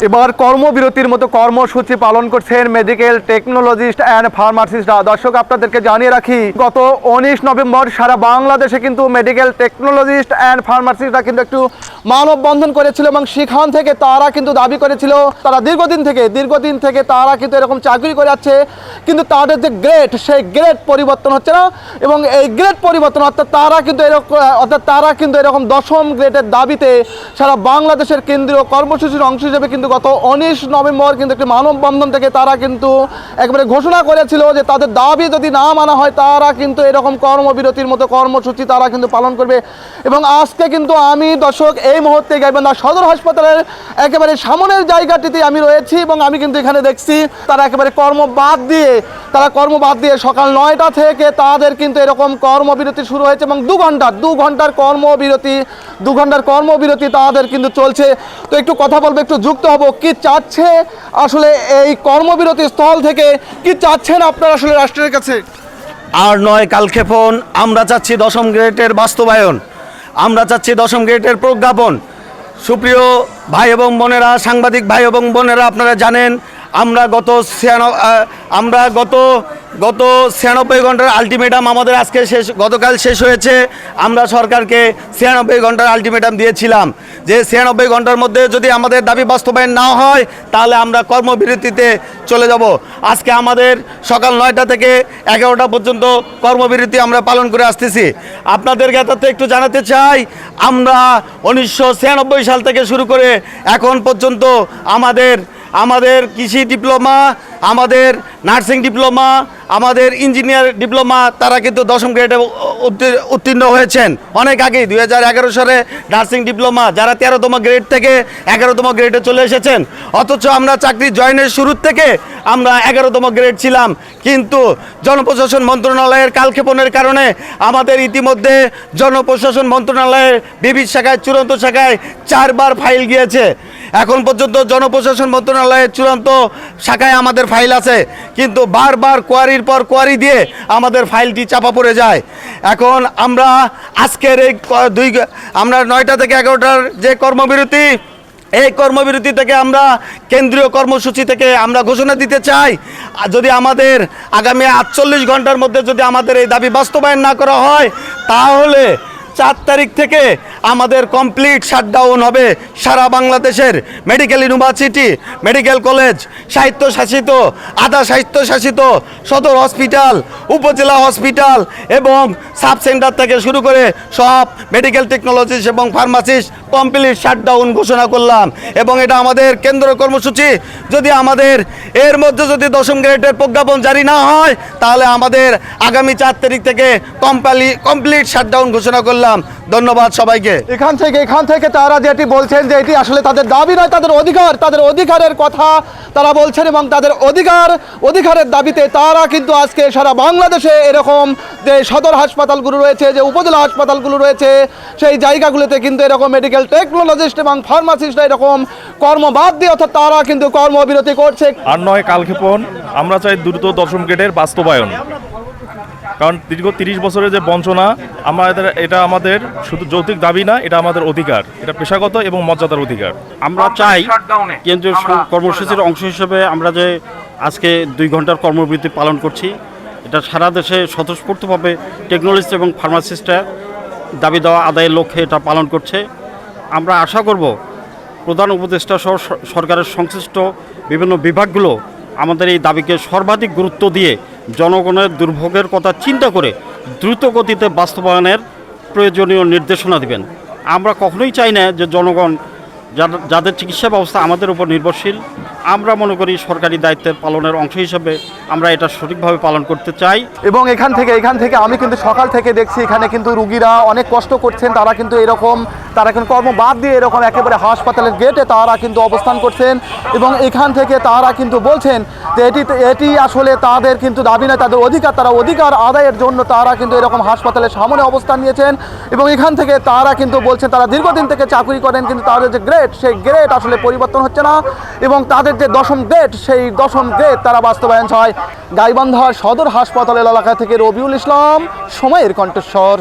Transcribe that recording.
এবার কর্মবিরতির মতো কর্মসূচি পালন করছেন মেডিকেল টেকনোলজিস্ট অ্যান্ড ফার্মাসিস্টরা। দর্শক, আপনাদেরকে জানিয়ে রাখি, গত 19 নভেম্বর সারা বাংলাদেশে কিন্তু মেডিকেল টেকনোলজিস্ট অ্যান্ড ফার্মাসিস্টরা কিন্তু একটু মানববন্ধন করেছিল এবং সেখান থেকে তারা কিন্তু দাবি করেছিল তারা দীর্ঘদিন থেকে তারা কিন্তু এরকম চাকরি করে যাচ্ছে, কিন্তু তাদের যে গ্রেড সেই গ্রেড পরিবর্তন হচ্ছে না। এবং এই গ্রেড পরিবর্তন অর্থাৎ তারা কিন্তু এরকম 10ম গ্রেডের দাবিতে সারা বাংলাদেশের কেন্দ্রীয় কর্মসূচির অংশ হিসেবে কিন্তু গত 19 নভেম্বর কিন্তু একটি মানববন্ধন থেকে তারা কিন্তু একেবারে ঘোষণা করেছিল যে তাদের দাবি যদি না মানা হয় তারা কিন্তু এরকম কর্মবিরতির মতো কর্মসূচি তারা কিন্তু পালন করবে। এবং আজকে কিন্তু আমি দর্শক এই মুহূর্তে গাইবান্ধা সদর হাসপাতালের একেবারে সামনের জায়গাটিতে আমি রয়েছি এবং আমি কিন্তু এখানে দেখছি তারা একেবারে কর্ম বাদ দিয়ে সকাল 9টা থেকে তাদের কিন্তু এরকম কর্মবিরতি শুরু হয়েছে এবং 2 ঘন্টার কর্মবিরতি তাদের কিন্তু চলছে। তো একটু কথা বলবো, একটু যুক্ত হব, কি চাচ্ছে আসলে এই কর্মবিরতি স্থল থেকে, কি চাচ্ছেন আপনারা আসলে রাষ্ট্রের কাছে? আর নয় কালক্ষেপণ, আমরা চাচ্ছি 10ম গ্রেডের বাস্তবায়ন, আমরা চাচ্ছি 10ম গ্রেডের প্রজ্ঞাপন। সুপ্রিয় ভাই এবং বোনেরা, সাংবাদিক ভাই এবং বোনেরা, আপনারা জানেন আমরা গত 96 ঘন্টার আলটিমেটাম আমাদের গতকাল শেষ হয়েছে। আমরা সরকারকে 96 ঘন্টার আলটিমেটাম দিয়েছিলাম যে 96 ঘন্টার মধ্যে যদি আমাদের দাবি বাস্তবায়ন না হয় তাহলে আমরা কর্মবিরতিতে চলে যাব। আজকে আমাদের সকাল 9টা থেকে 11টা পর্যন্ত কর্মবিরতি আমরা পালন করে আসতেছি। আপনাদের কাছে একটু জানাতে চাই, আমরা 1996 সাল থেকে শুরু করে এখন পর্যন্ত আমাদের কৃষি ডিপ্লোমা, আমাদের নার্সিং ডিপ্লোমা, আমাদের ইঞ্জিনিয়ার ডিপ্লোমা তারা কিন্তু 10ম গ্রেডে উত্তীর্ণ হয়েছেন অনেক আগেই। 2011 সালে নার্সিং ডিপ্লোমা যারা 13তম গ্রেড থেকে 11তম গ্রেডে চলে এসেছেন, অথচ আমরা চাকরি জয়েনের শুরুর থেকে আমরা 11তম গ্রেড ছিলাম। কিন্তু জনপ্রশাসন মন্ত্রণালয়ের কালক্ষেপণের কারণে আমাদের ইতিমধ্যে জনপ্রশাসন মন্ত্রণালয়ের বিবিধ শাখায়, চূড়ান্ত শাখায় 4 বার ফাইল গিয়েছে। এখন পর্যন্ত জনপ্রশাসন মন্ত্রণালয়ের চূড়ান্ত শাখায় আমাদের ফাইল আছে, কিন্তু বারবার কোয়ারির পর কোয়ারি দিয়ে আমাদের ফাইলটি চাপা পড়ে যায়। এখন আমরা আজকের এই আমরা 9টা থেকে 11টার যে কর্মবিরতি, এই কর্মবিরতি থেকে আমরা কেন্দ্রীয় কর্মসূচি থেকে আমরা ঘোষণা দিতে চাই, যদি আমাদের আগামী 48 ঘন্টার মধ্যে যদি আমাদের এই দাবি বাস্তবায়ন না করা হয় তাহলে 4 তারিখ থেকে আমাদের কমপ্লিট শাটডাউন হবে সারা বাংলাদেশের মেডিকেল ইউনিভার্সিটি, মেডিকেল কলেজ, স্বায়ত্তশাসিত, আধা স্বায়ত্তশাসিত সদর হসপিটাল, উপজেলা হসপিটাল এবং সাব সেন্টার থেকে শুরু করে সব মেডিকেল টেকনোলজিস্ট এবং ফার্মাসিস্ট কমপ্লিট শাটডাউন ঘোষণা করলাম। এবং এটা আমাদের কেন্দ্র কর্মসূচি। যদি আমাদের এর মধ্যে যদি 10ম গ্রেডের প্রজ্ঞাপন জারি না হয় তাহলে আমাদের আগামী 4 তারিখ থেকে কমপ্লিট শাটডাউন ঘোষণা করলাম। ধন্যবাদ সবাইকে। এখান থেকে তারা যেটি বলছেন যে এটি আসলে তাদের দাবি নয়, তাদের অধিকারের কথা তারা বলছেন এবং তাদের অধিকারের দাবিতে তারা কিন্তু আজকে সারা বাংলাদেশে এরকম যে সদর হাসপাতালগুলো রয়েছে, যে উপজেলা হাসপাতালগুলো রয়েছে, সেই জায়গাগুলোতে কিন্তু এরকম মেডিকেল টেকনোলজিস্ট এবং ফার্মাসিস্টরা এরকম কর্মবাদ দিয়ে অর্থাৎ তারা কিন্তু কর্মবিরতি করছে। আর নয় কালক্ষেপণ, আমরা চাই দ্রুত 10ম গ্রেডের বাস্তবায়ন। কারণ দীর্ঘ 30 বছরের যে বঞ্চনা, এটা আমাদের শুধু যৌক্তিক দাবি না, এটা আমাদের অধিকার, এটা পেশাগত এবং মর্যাদার অধিকার। আমরা চাই কেন্দ্রীয় কর্মসূচির অংশ হিসেবে আমরা যে আজকে 2 ঘন্টার কর্মবিরতি পালন করছি, এটা সারা দেশে স্বতঃস্ফূর্তভাবে টেকনোলজিস্ট এবং ফার্মাসিস্টরা দাবি দেওয়া আদায়ের লক্ষ্যে এটা পালন করছে। আমরা আশা করব প্রধান উপদেষ্টা সহ সরকারের সংশ্লিষ্ট বিভিন্ন বিভাগগুলো আমাদের এই দাবিকে সর্বাধিক গুরুত্ব দিয়ে জনগণের দুর্ভোগের কথা চিন্তা করে দ্রুত গতিতে বাস্তবায়নের প্রয়োজনীয় নির্দেশনা দিবেন। আমরা কখনোই চাই না যে জনগণ যাদের চিকিৎসা ব্যবস্থা আমাদের উপর নির্ভরশীল, আমরা মনে করি সরকারি দায়িত্বের পালনের অংশ হিসেবে আমরা এটা সঠিকভাবে পালন করতে চাই। এবং এখান থেকে আমি কিন্তু সকাল থেকে দেখছি এখানে কিন্তু রুগীরা অনেক কষ্ট করছেন, তারা কিন্তু কর্ম বাদ দিয়ে এরকম একেবারে হাসপাতালের গেটে তারা কিন্তু অবস্থান করছেন এবং এখান থেকে তারা কিন্তু বলছেন যে এটি আসলে তাদের কিন্তু দাবি নয়, তাদের অধিকার, তারা অধিকার আদায়ের জন্য তারা কিন্তু এরকম হাসপাতালের সামনে অবস্থান নিয়েছেন। এবং এখান থেকে তারা কিন্তু বলছেন তারা দীর্ঘদিন থেকে চাকরি করেন, কিন্তু তাদের যে গ্রেড সেই গ্রেড আসলে পরিবর্তন হচ্ছে না এবং তাদের যে 10ম গ্রেড সেই 10ম গ্রেড তারা বাস্তবায়ন চায়। গাইবান্ধা সদর হাসপাতাল এলাকা থেকে রবিউল ইসলাম, সময়ের কণ্ঠস্বর।